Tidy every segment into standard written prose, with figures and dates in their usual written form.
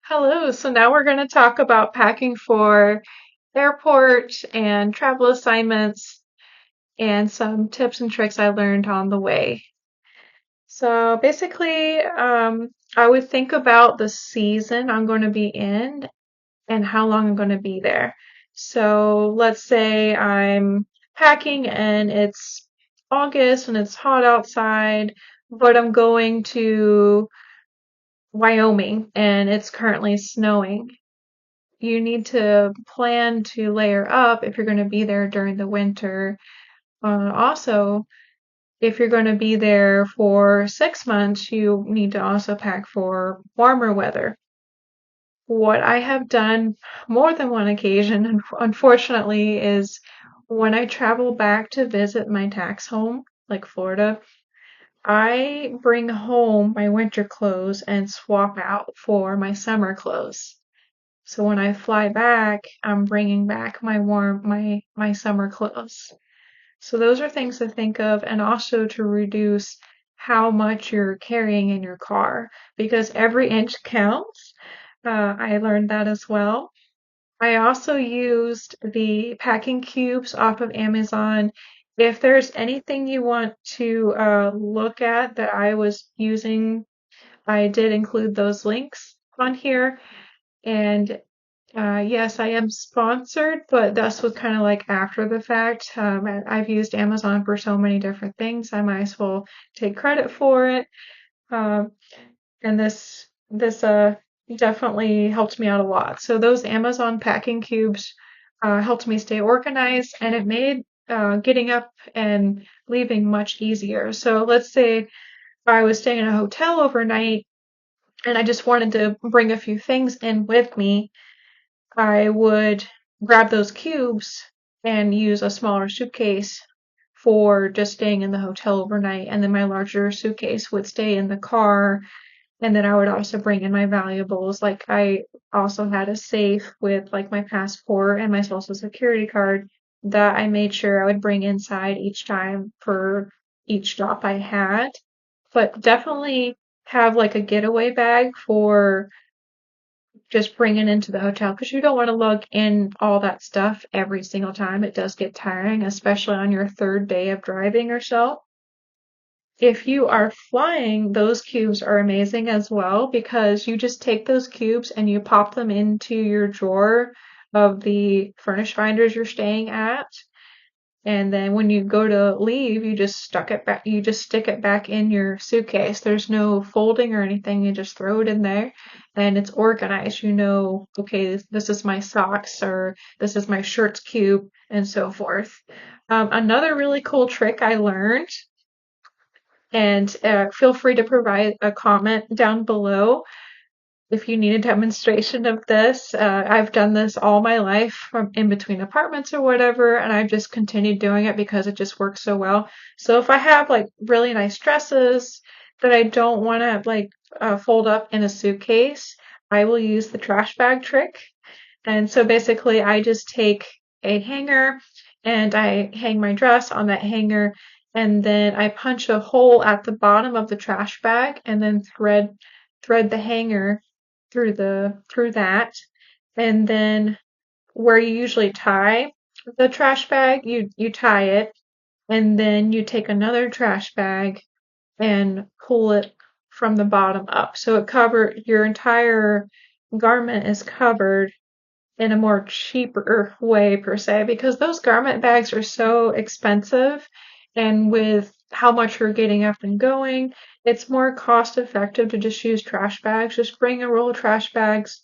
Hello, so now we're going to talk about packing for airport and travel assignments and some tips and tricks I learned on the way. So basically, I would think about the season I'm going to be in and how long I'm going to be there. So let's say I'm packing and it's August and it's hot outside, but I'm going to Wyoming and it's currently snowing. You need to plan to layer up if you're going to be there during the winter. Also, if you're going to be there for 6 months, you need to also pack for warmer weather. What I have done more than one occasion, unfortunately, is when I travel back to visit my tax home, like Florida, I bring home my winter clothes and swap out for my summer clothes. So when I fly back, I'm bringing back my summer clothes. So those are things to think of, and also to reduce how much you're carrying in your car because every inch counts. I learned that as well. I also used the packing cubes off of Amazon. If there's anything you want to look at that I was using, I did include those links on here. And yes, I am sponsored, but this was kind of like after the fact. I've used Amazon for so many different things. I might as well take credit for it. Um, and this definitely helped me out a lot. So those Amazon packing cubes helped me stay organized, and it made getting up and leaving much easier. So let's say I was staying in a hotel overnight, and I just wanted to bring a few things in with me. I would grab those cubes and use a smaller suitcase for just staying in the hotel overnight, and then my larger suitcase would stay in the car, and then I would also bring in my valuables. Like I also had a safe with like my passport and my social security card that I made sure I would bring inside each time for each stop I had. But definitely have like a getaway bag for just bring it into the hotel because you don't want to lug in all that stuff every single time. It does get tiring, especially on your third day of driving or so. If you are flying, those cubes are amazing as well because you just take those cubes and you pop them into your drawer of the furnish finders you're staying at. And then when you go to leave, you just stick it back in your suitcase. There's no folding or anything. You just throw it in there and it's organized. You know, okay, this is my socks or this is my shirts cube and so forth. Another really cool trick I learned, and feel free to provide a comment down below if you need a demonstration of this. I've done this all my life from in between apartments or whatever, and I've just continued doing it because it just works so well. So if I have like really nice dresses that I don't want to like fold up in a suitcase, I will use the trash bag trick. And so basically, I just take a hanger and I hang my dress on that hanger, and then I punch a hole at the bottom of the trash bag and then thread the hanger through that. And then where you usually tie the trash bag, you tie it, and then you take another trash bag and pull it from the bottom up. So your entire garment is covered in a more cheaper way per se because those garment bags are so expensive, and with how much you're getting up and going, it's more cost effective to just use trash bags. Just bring a roll of trash bags,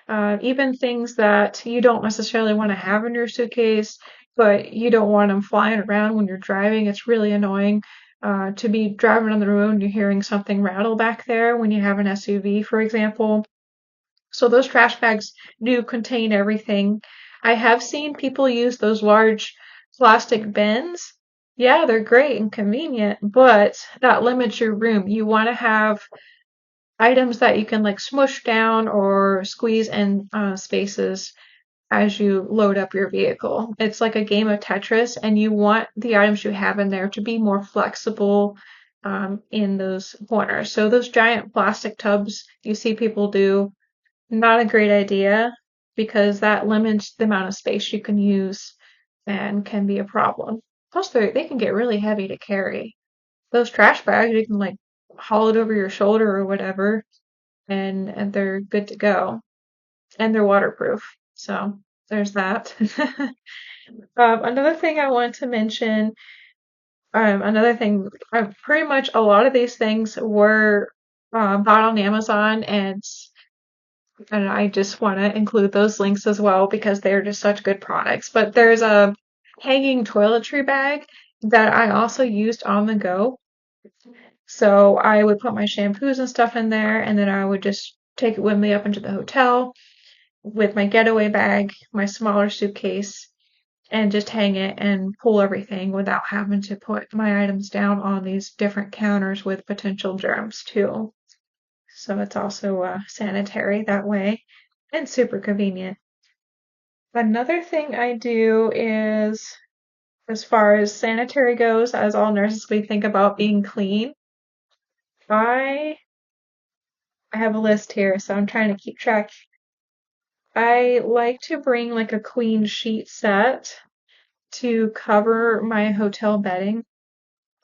even things that you don't necessarily want to have in your suitcase, but you don't want them flying around when you're driving. It's really annoying to be driving on the road and you're hearing something rattle back there when you have an SUV, for example. So those trash bags do contain everything. I have seen people use those large plastic bins. Yeah, they're great and convenient, but that limits your room. You want to have items that you can like smush down or squeeze in spaces as you load up your vehicle. It's like a game of Tetris, and you want the items you have in there to be more flexible in those corners. So those giant plastic tubs you see people do, not a great idea because that limits the amount of space you can use and can be a problem. Plus, they can get really heavy to carry. Those trash bags, you can like haul it over your shoulder or whatever, and they're good to go. And they're waterproof. So there's that. Another thing I want to mention, another thing, pretty much a lot of these things were bought on Amazon, and I just want to include those links as well because they're just such good products. But there's a hanging toiletry bag that I also used on the go. So I would put my shampoos and stuff in there, and then I would just take it with me up into the hotel with my getaway bag, my smaller suitcase, and just hang it and pull everything without having to put my items down on these different counters with potential germs too. So it's also sanitary that way and super convenient. Another thing I do is, as far as sanitary goes, as all nurses, we think about being clean. I I have a list here, so I'm trying to keep track. I like to bring like a queen sheet set to cover my hotel bedding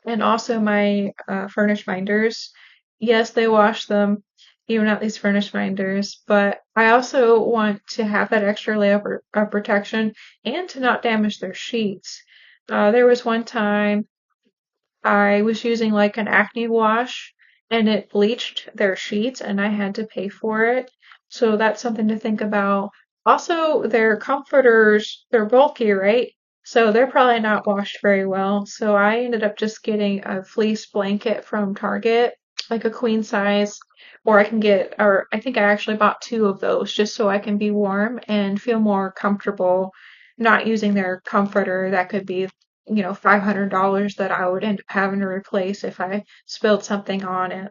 and also my furnished finders. Yes, they wash them, even at these furnished finders, but I also want to have that extra layer of protection and to not damage their sheets. There was one time I was using like an acne wash and it bleached their sheets and I had to pay for it. So that's something to think about. Also, their comforters, they're bulky, right? So they're probably not washed very well. So I ended up just getting a fleece blanket from Target, like a queen size, or I think I actually bought two of those just so I can be warm and feel more comfortable not using their comforter that could be $500 that I would end up having to replace if I spilled something on it.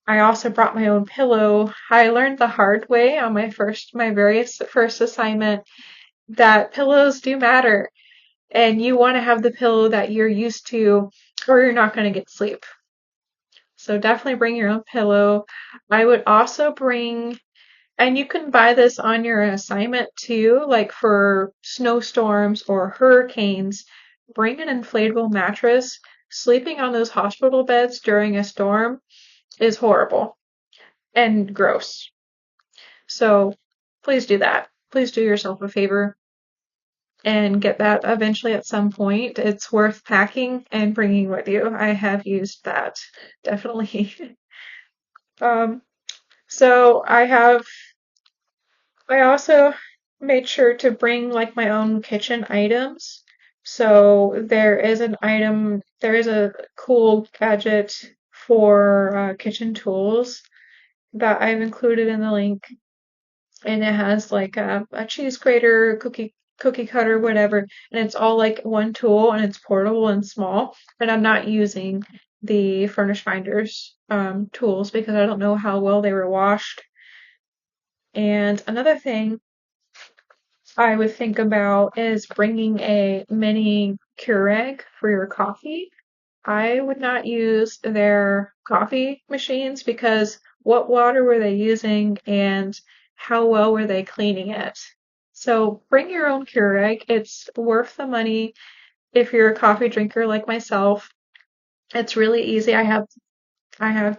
I also brought my own pillow. I learned the hard way on my very first assignment that pillows do matter, and you want to have the pillow that you're used to, or you're not going to get sleep. So definitely bring your own pillow. I would also bring, and you can buy this on your assignment too, like for snowstorms or hurricanes. Bring an inflatable mattress. Sleeping on those hospital beds during a storm is horrible and gross. So please do that. Please do yourself a favor and get that eventually at some point. It's worth packing and bringing with you. I have used that, definitely. um, so I also made sure to bring like my own kitchen items. So there is a cool gadget for kitchen tools that I've included in the link, and it has like a cheese grater, cookie cutter, whatever, and it's all like one tool and it's portable and small. And I'm not using the Furnish Finders tools because I don't know how well they were washed. And another thing I would think about is bringing a mini Keurig for your coffee. I would not use their coffee machines because what water were they using and how well were they cleaning it? So bring your own Keurig. It's worth the money if you're a coffee drinker like myself. It's really easy. I have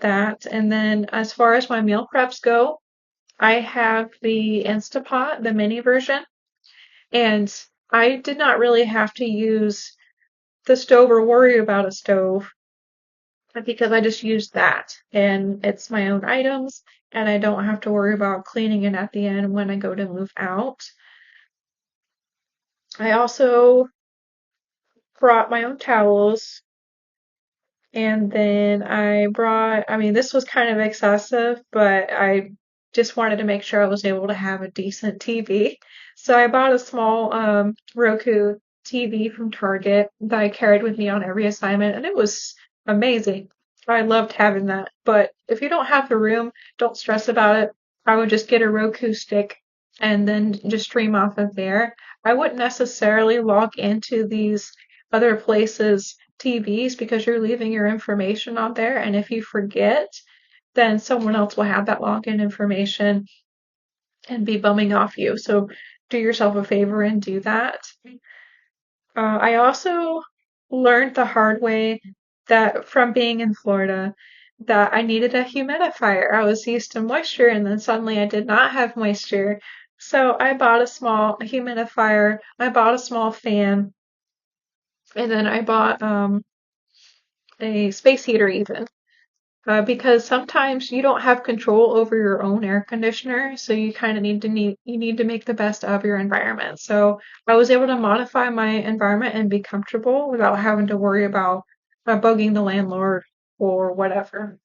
that. And then as far as my meal preps go, I have the Instapot, the mini version. And I did not really have to use the stove or worry about a stove because I just used that. And it's my own items, and I don't have to worry about cleaning it at the end when I go to move out. I also brought my own towels. And then I mean, this was kind of excessive, but I just wanted to make sure I was able to have a decent TV. So I bought a small Roku TV from Target that I carried with me on every assignment, and it was amazing. I loved having that. But if you don't have the room, don't stress about it. I would just get a Roku stick and then just stream off of there. I wouldn't necessarily log into these other places' TVs because you're leaving your information on there. And if you forget, then someone else will have that login information. and be bumming off you. So do yourself a favor and do that. I also learned the hard way that from being in Florida that I needed a humidifier. I was used to moisture and then suddenly I did not have moisture. So I bought a small humidifier, I bought a small fan, and then I bought a space heater even. Because sometimes you don't have control over your own air conditioner, so you kind of need to make the best of your environment. So I was able to modify my environment and be comfortable without having to worry about bugging the landlord or whatever.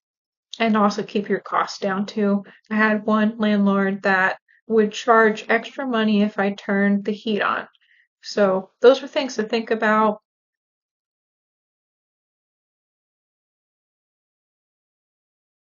And also keep your costs down too. I had one landlord that would charge extra money if I turned the heat on. So those are things to think about.